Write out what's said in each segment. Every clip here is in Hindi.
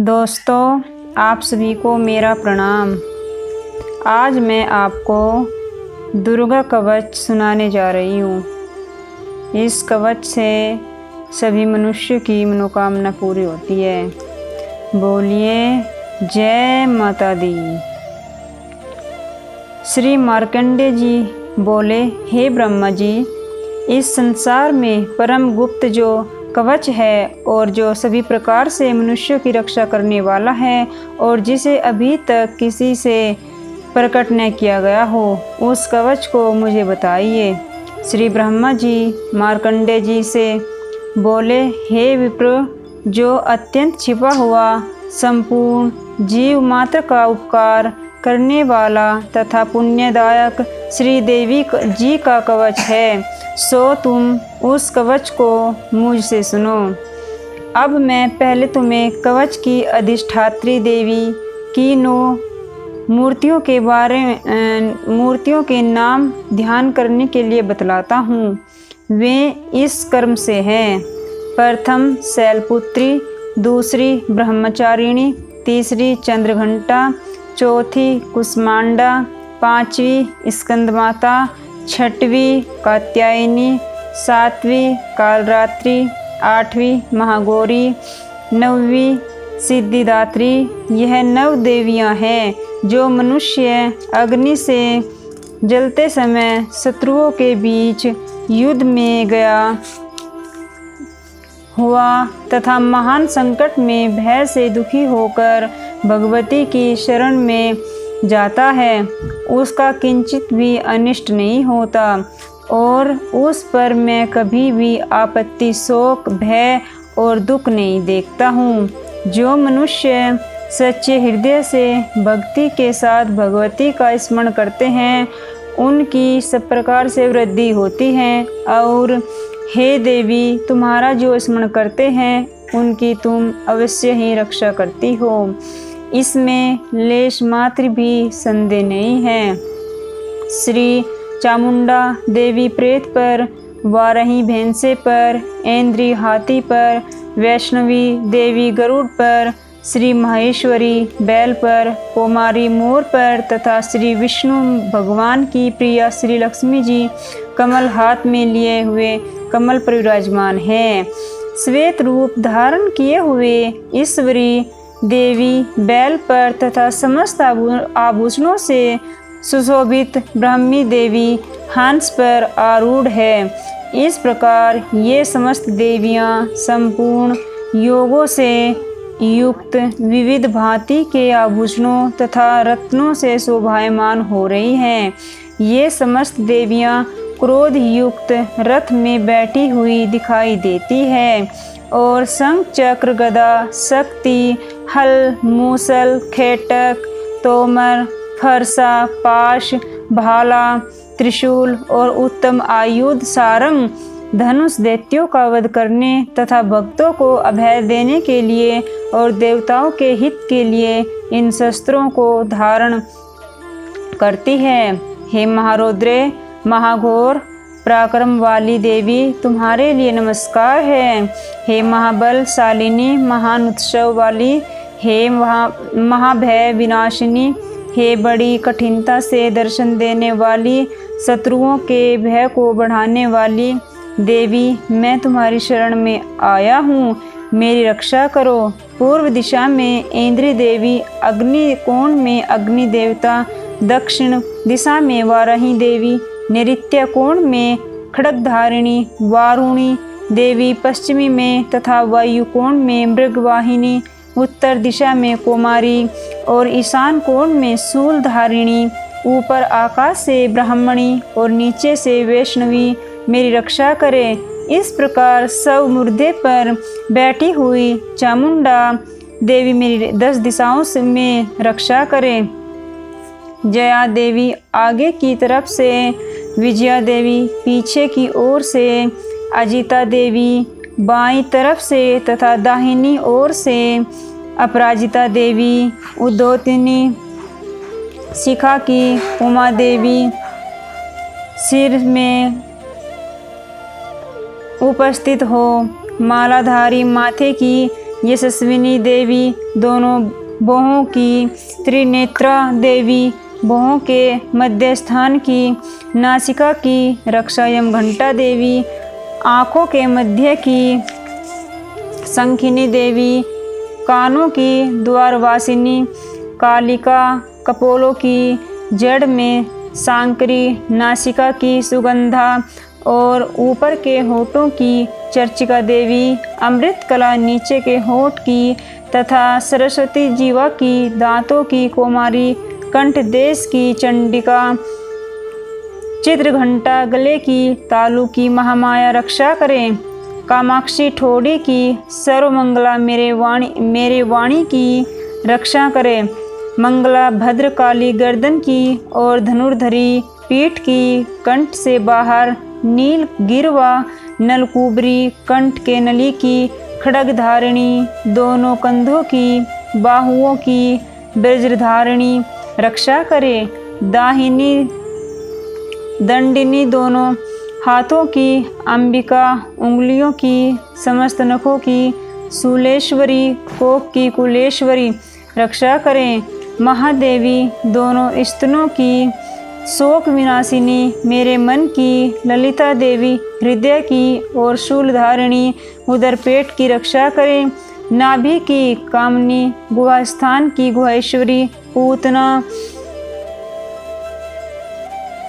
दोस्तों, आप सभी को मेरा प्रणाम। आज मैं आपको दुर्गा कवच सुनाने जा रही हूँ। इस कवच से सभी मनुष्य की मनोकामना पूरी होती है। बोलिए जय माता दी। श्री मार्कंडेय जी बोले, हे ब्रह्मा जी, इस संसार में परम गुप्त जो कवच है और जो सभी प्रकार से मनुष्यों की रक्षा करने वाला है और जिसे अभी तक किसी से प्रकट न किया गया हो, उस कवच को मुझे बताइए। श्री ब्रह्मा जी मार्कंडेय जी से बोले, हे विप्र, जो अत्यंत छिपा हुआ संपूर्ण जीव मात्र का उपकार करने वाला तथा पुण्यदायक श्री देवी जी का कवच है, सो तुम उस कवच को मुझसे सुनो। अब मैं पहले तुम्हें कवच की अधिष्ठात्री देवी की 9 मूर्तियों के नाम ध्यान करने के लिए बतलाता हूँ। वे इस क्रम से हैं: प्रथम शैलपुत्री, दूसरी ब्रह्मचारिणी, तीसरी चंद्रघंटा, चौथी कुष्मांडा, पांचवी स्कंदमाता, छठवीं कात्यायनी, सातवीं कालरात्रि, आठवीं महागौरी, 9वीं सिद्धिदात्री। यह 9 देवियां हैं जो मनुष्य अग्नि से जलते समय शत्रुओं के बीच युद्ध में गया हुआ तथा महान संकट में भय से दुखी होकर भगवती की शरण में जाता है, उसका किंचित भी अनिष्ट नहीं होता और उस पर मैं कभी भी आपत्ति, शोक, भय और दुख नहीं देखता हूँ। जो मनुष्य सच्चे हृदय से भक्ति के साथ भगवती का स्मरण करते हैं, उनकी सब प्रकार से वृद्धि होती है और हे देवी, तुम्हारा जो स्मरण करते हैं उनकी तुम अवश्य ही रक्षा करती हो, इसमें लेश मात्र भी संदेह नहीं है। श्री चामुंडा देवी प्रेत पर, वाराही भैंसे पर, ऐन्द्री हाथी पर, वैष्णवी देवी गरुड़ पर, श्री महेश्वरी बैल पर, कुमारी मोर पर तथा श्री विष्णु भगवान की प्रिया श्री लक्ष्मी जी कमल हाथ में लिए हुए कमल पर विराजमान है। श्वेत रूप धारण किए हुए ईश्वरी देवी बैल पर तथा समस्त आभूषणों से सुशोभित ब्राह्मी देवी हंस पर आरूढ़ है। इस प्रकार ये समस्त देवियां संपूर्ण योगों से युक्त विविध भांति के आभूषणों तथा रत्नों से शोभायमान हो रही हैं। ये समस्त देवियां क्रोध युक्त रथ में बैठी हुई दिखाई देती है और शंख, चक्र, गदा, शक्ति, हल, मूसल, खेटक, तोमर, फरसा, पाश, भाला, त्रिशूल और उत्तम आयुध सारंग, धनुष दैत्यों का वध करने तथा भक्तों को अभय देने के लिए और देवताओं के हित के लिए इन शस्त्रों को धारण करती है। हे महारौद्रे, महाघोर पराक्रम वाली देवी, तुम्हारे लिए नमस्कार है। हे महाबलशालिनी, महान उत्सव वाली, हे महाभय विनाशिनी, हे बड़ी कठिनता से दर्शन देने वाली, शत्रुओं के भय को बढ़ाने वाली देवी, मैं तुम्हारी शरण में आया हूँ, मेरी रक्षा करो। पूर्व दिशा में ऐन्द्री देवी, अग्नि कोण में अग्नि देवता, दक्षिण दिशा में वाराही देवी, नैऋत्य कोण में खड्गधारिणी वारुणी देवी, पश्चिमी में तथा वायु कोण में मृगवाहिनी, उत्तर दिशा में कुमारी और ईशान कोण में शूलधारिणी, ऊपर आकाश से ब्राह्मणी और नीचे से वैष्णवी मेरी रक्षा करे। इस प्रकार सब मुर्दे पर बैठी हुई चामुंडा देवी मेरी 10 दिशाओं से में रक्षा करे। जया देवी आगे की तरफ से, विजया देवी पीछे की ओर से, अजिता देवी बाईं तरफ से तथा दाहिनी ओर से, अपराजिता देवी, उद्योतिनी शिखा की उमा देवी सिर में उपस्थित हो, मालाधारी माथे की यशस्विनी देवी, दोनों भौहों की, त्रिनेत्रा देवी, भौहों के मध्य स्थान की, नासिका की रक्षा यमघंटा देवी, आँखों के मध्य की, शंखिनी देवी, कानों की द्वारवासिनी, कालिका, कपोलों की जड़ में सांकरी, नासिका की सुगंधा और ऊपर के होठों की चर्चिका देवी, अमृत कला नीचे के होठ की तथा सरस्वती जीवा की दांतों की कुमारी, कंठ देश की चंडिका, चित्रघंटा गले की तालु की महामाया रक्षा करें। कामाक्षी ठोड़ी की सर्वमंगला मेरे वाणी की रक्षा करें। मंगला भद्रकाली गर्दन की और धनुर्धरी पीठ की, कंठ से बाहर नील गिरवा नलकुबरी, कंठ के नली की, खड्ग धारिणी, दोनों कंधों की, बाहुओं की वज्रधारिणी रक्षा करे। दाहिनी दंडिनी, दोनों हाथों की, अंबिका, उंगलियों की, समस्त नखों की, शूलेश्वरी, कोप की कुलेश्वरी रक्षा करें। महादेवी, दोनों स्तनों की, शोक विनाशिनी, मेरे मन की, ललिता देवी, हृदय की और शूलधारिणी, उदर पेट की रक्षा करें। नाभि की, कामनी, गुहास्थान की गुहेश्वरी, पूतना,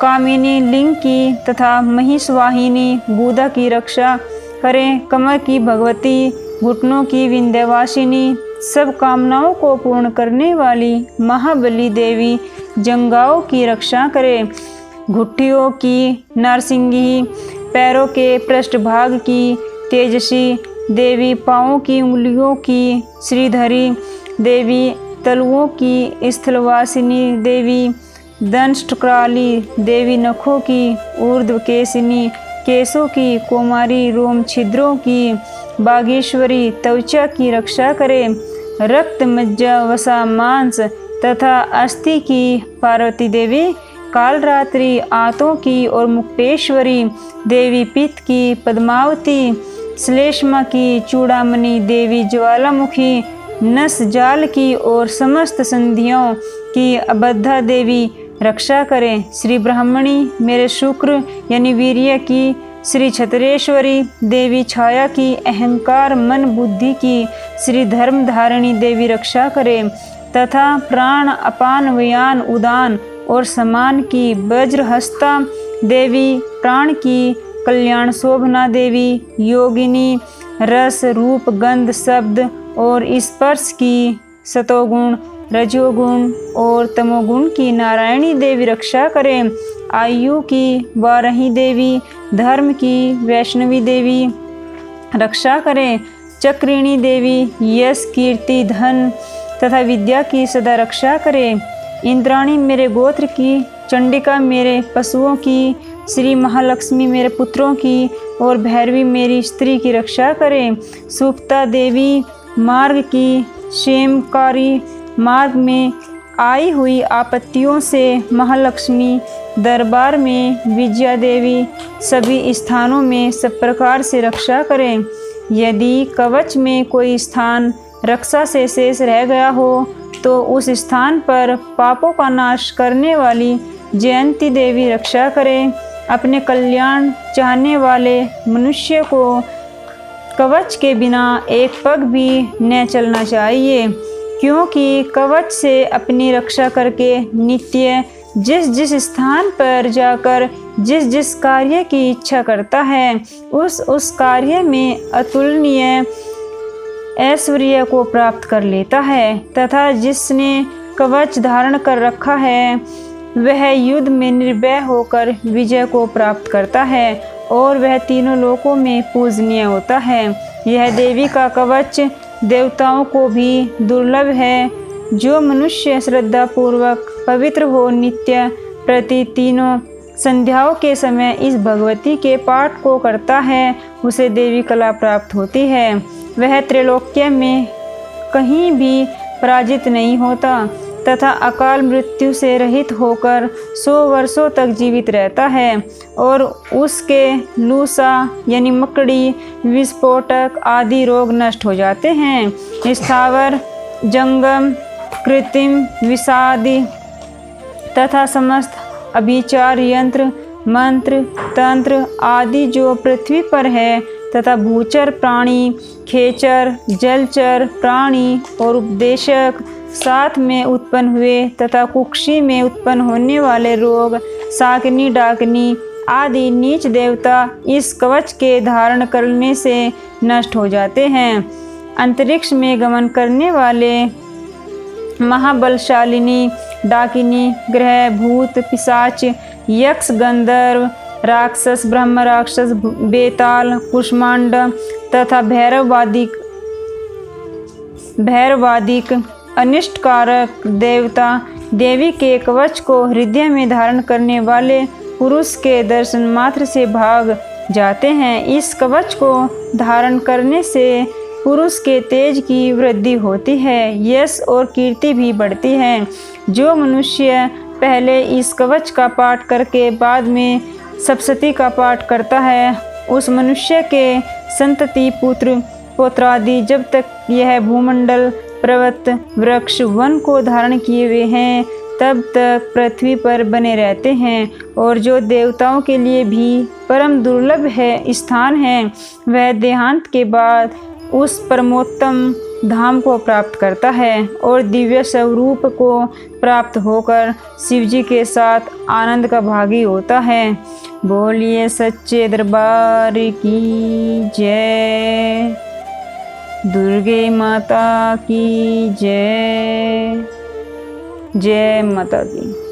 कामिनी, लिंग की तथा महिषवाहिनी, गुदा की रक्षा करें। कमर की भगवती, घुटनों की विंध्यवासिनी, सब कामनाओं को पूर्ण करने वाली महाबली देवी, जंगाओं की रक्षा करें। घुट्टियों की नारसिंगी, पैरों के पृष्ठभाग की तेजसी देवी, पाँवों की उंगलियों की श्रीधरी देवी, तलुओं की स्थलवासिनी देवी, दंष्ट्रकाली देवी, नखों की ऊर्ध्वकेशिनी, केशों की कुमारी, रोम छिद्रों की बागेश्वरी, त्वचा की रक्षा करें। रक्त, मज्जा, वसा, मांस तथा अस्थि की पार्वती देवी, कालरात्रि, आंतों की और मुक्तेश्वरी देवी, पित्त की पद्मावती, श्लेष्मा की चूड़ामणि देवी, ज्वालामुखी, नस जाल की और समस्त संधियों की अबद्धा देवी रक्षा करें। श्री ब्राह्मणी, मेरे शुक्र यानी वीर्य की, श्री छत्रेश्वरी देवी, छाया की, अहंकार मन बुद्धि की, श्री धर्म धारिणी देवी रक्षा करें। तथा प्राण, अपान, व्यान, उदान और समान की वज्रहस्ता देवी, प्राण की कल्याण शोभना देवी, योगिनी, रस, रूप, गंध, शब्द और स्पर्श की सतोगुण, रजोगुण और तमोगुण की नारायणी देवी रक्षा करें। आयु की वाराही देवी, धर्म की वैष्णवी देवी रक्षा करें। चक्रिणी देवी, यश, कीर्ति, धन तथा विद्या की सदा रक्षा करें। इंद्राणी मेरे गोत्र की, चंडिका मेरे पशुओं की, श्री महालक्ष्मी मेरे पुत्रों की और भैरवी मेरी स्त्री की रक्षा करें। सुप्ता देवी, मार्ग की, क्षेमकारी, मार्ग में आई हुई आपत्तियों से महालक्ष्मी, दरबार में विजया देवी, सभी स्थानों में सब प्रकार से रक्षा करें। यदि कवच में कोई स्थान रक्षा से शेष रह गया हो तो उस स्थान पर पापों का नाश करने वाली जयंती देवी रक्षा करें। अपने कल्याण चाहने वाले मनुष्य को कवच के बिना एक पग भी न चलना चाहिए, क्योंकि कवच से अपनी रक्षा करके नित्य जिस जिस स्थान पर जाकर जिस जिस कार्य की इच्छा करता है उस कार्य में अतुलनीय ऐश्वर्य को प्राप्त कर लेता है। तथा जिसने कवच धारण कर रखा है वह युद्ध में निर्भय होकर विजय को प्राप्त करता है और वह तीनों लोकों में पूजनीय होता है। यह देवी का कवच देवताओं को भी दुर्लभ है। जो मनुष्य श्रद्धा पूर्वक पवित्र हो नित्य प्रति तीनों संध्याओं के समय इस भगवती के पाठ को करता है उसे देवी कला प्राप्त होती है। वह त्रैलोक्य में कहीं भी पराजित नहीं होता। तथा अकाल मृत्यु से रहित होकर 100 वर्षों तक जीवित रहता है और उसके लूसा यानी मकड़ी, विस्फोटक आदि रोग नष्ट हो जाते हैं। स्थावर, जंगम, कृत्रिम विषादि तथा समस्त अभिचार यंत्र, मंत्र, तंत्र आदि जो पृथ्वी पर है तथा भूचर प्राणी, खेचर, जलचर प्राणी और उपदेशक साथ में उत्पन्न हुए तथा कुक्षी में उत्पन्न होने वाले रोग, शाकिनी डाकिनी आदि नीच देवता इस कवच के धारण करने से नष्ट हो जाते हैं। अंतरिक्ष में गमन करने वाले महाबलशालिनी डाकिनी, ग्रह, भूत, पिशाच, यक्ष, गंधर्व, राक्षस, ब्रह्म राक्षस, बेताल, कुष्मांड तथा भैरवादिक अनिष्टकारक देवता देवी के कवच को हृदय में धारण करने वाले पुरुष के दर्शन मात्र से भाग जाते हैं। इस कवच को धारण करने से पुरुष के तेज की वृद्धि होती है, यश और कीर्ति भी बढ़ती है। जो मनुष्य पहले इस कवच का पाठ करके बाद में सप्तशती का पाठ करता है, उस मनुष्य के संतति पुत्र पौत्रादि जब तक यह भूमंडल, पर्वत, वृक्ष, वन को धारण किए हुए हैं तब तक पृथ्वी पर बने रहते हैं। और जो देवताओं के लिए भी परम दुर्लभ है स्थान है, वह देहांत के बाद उस परमोत्तम धाम को प्राप्त करता है और दिव्य स्वरूप को प्राप्त होकर शिवजी के साथ आनंद का भागी होता है। बोलिए सच्चे दरबार की जय। दुर्गे माता की जय। जय माता दी।